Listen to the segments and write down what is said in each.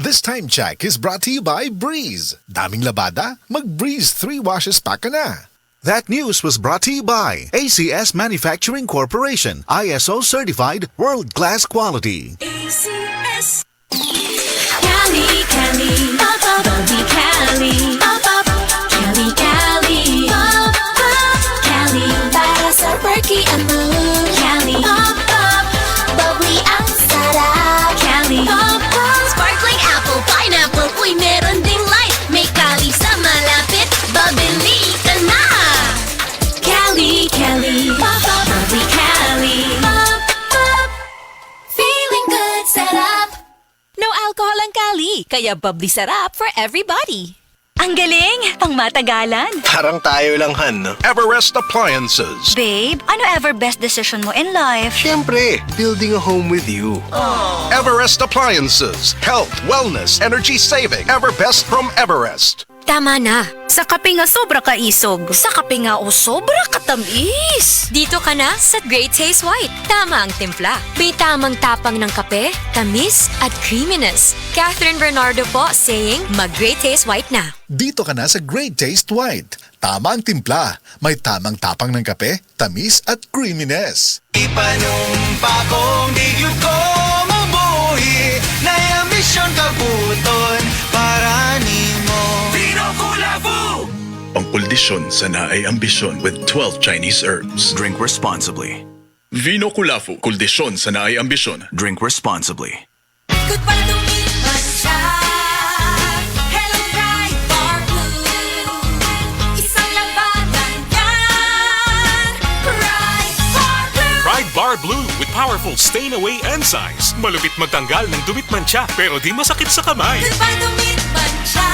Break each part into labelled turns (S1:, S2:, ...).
S1: This time check is brought to you by Breeze. Daming labada? Mag-Breeze 3 washes pa ka na. That news was brought to you by ACS Manufacturing Corporation, ISO certified world-class quality.
S2: ACS. Cali, Cali, pop, pop, Bobby Cali, pop, pop, Cali, Cali, pop, pop, Cali, para sa perky and blue. Cali, pop, pop, bubbly ang sarap. Cali, pop, pop, sparkling apple, pineapple, uy, meron ding light. May Cali sa malapit, babili ka na. Cali, Cali, pop, pop, bubbly Cali, pop, pop, feeling good, sarap. No alcohol ang Cali, kaya bubbly sarap for everybody.
S3: Ang galing! Pang matagalan.
S4: Parang tayo lang, Han.
S5: Everest Appliances.
S3: Babe, ano ever best decision mo in life?
S4: Siyempre, building a home with you.
S5: Everest Appliances. Health, wellness, energy saving. Everbest from Everest.
S6: Tama na. Sa kape nga sobra kaisog.
S3: Sa kape nga o sobra katamis.
S6: Dito ka na sa Great Taste White. Tama ang timpla. May tamang tapang ng kape, tamis at creaminess. Catherine Bernardo po saying mag-Great Taste White na.
S1: Dito ka na sa Great Taste White. Tama ang timpla. May tamang tapang ng kape, tamis at creaminess.
S7: Ipanumpa kong digyo ko mabuhi na ambisyon kabuton para nimo.
S8: Pangkuldisyon sa naay ambisyon with 12 Chinese herbs.
S9: Drink responsibly.
S8: Vino Kulafu, kuldisyon sa naay ambisyon.
S9: Drink responsibly.
S2: Good pa lumipas siya. Hello, Pride Bar Blue. Isang labanan yan. Pride Bar Blue.
S10: Pride Bar Blue with powerful stain-away enzymes. Malupit magtanggal ng dumit mancha pero di masakit sa kamay.
S2: Good pa lumipas siya.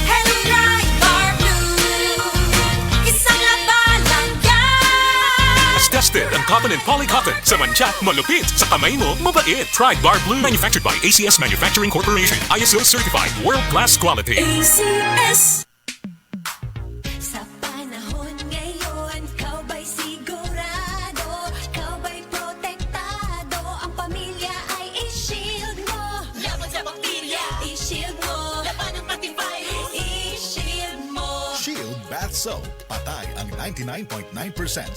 S2: Hello, Pride Bar Blue. Isang labanan yan.
S10: As tested ang cotton and polycotton. Sa mancha, malupit. Sa kamay mo, mabait. Pride Bar Blue. Manufactured by ACS Manufacturing Corporation. ISO certified. World-class quality.
S2: ACS. Sa panahon ngayon, kau ba'y sigurado? Kau ba'y protektado? Ang pamilya ay i-shield mo. Laban sa bakterya, i-shield mo. Laban ng pati virus, i-shield mo.
S1: Shield Bath Soap. Patay ang 99.9%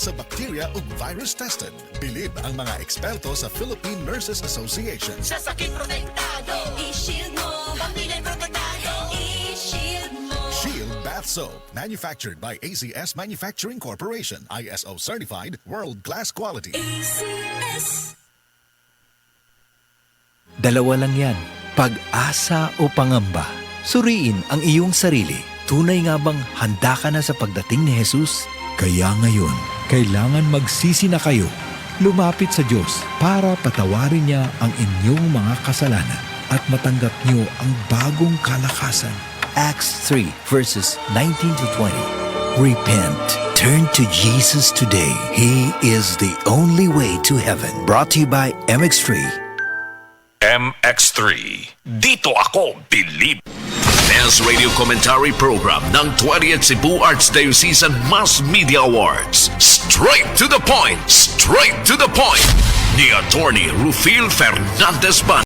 S1: sa bacteria ug virus tested. Bilib ang mga eksperto sa Philippine Nurses Association.
S2: Sa sakit protektado, i-shield mo. Pamilya protektado, i-shield mo.
S1: Shield Bath Soap. Manufactured by ACS Manufacturing Corporation. ISO certified. World-class quality.
S2: ACS.
S11: Dalawa lang yan, pag-asa o pangamba. Suriin ang iyong sarili. Tunay nga bang handa ka na sa pagdating ni Jesus? Kaya ngayon, kailangan magsisi na kayo. Lumapit sa Diyos para patawarin niya ang inyong mga kasalanan at matanggap niyo ang bagong kalakasan. Acts 3 verses 19 to 20. Repent. Turn to Jesus today. He is the only way to heaven. Brought to you by MX3.
S10: MX3. Dito ako, believe.
S12: Best Radio Commentary Program ng 20th Cebu Arts Diocesan Mass Media Awards. Straight to the point! Straight to the point! Ni Attorney Rufil Fernandez Ban.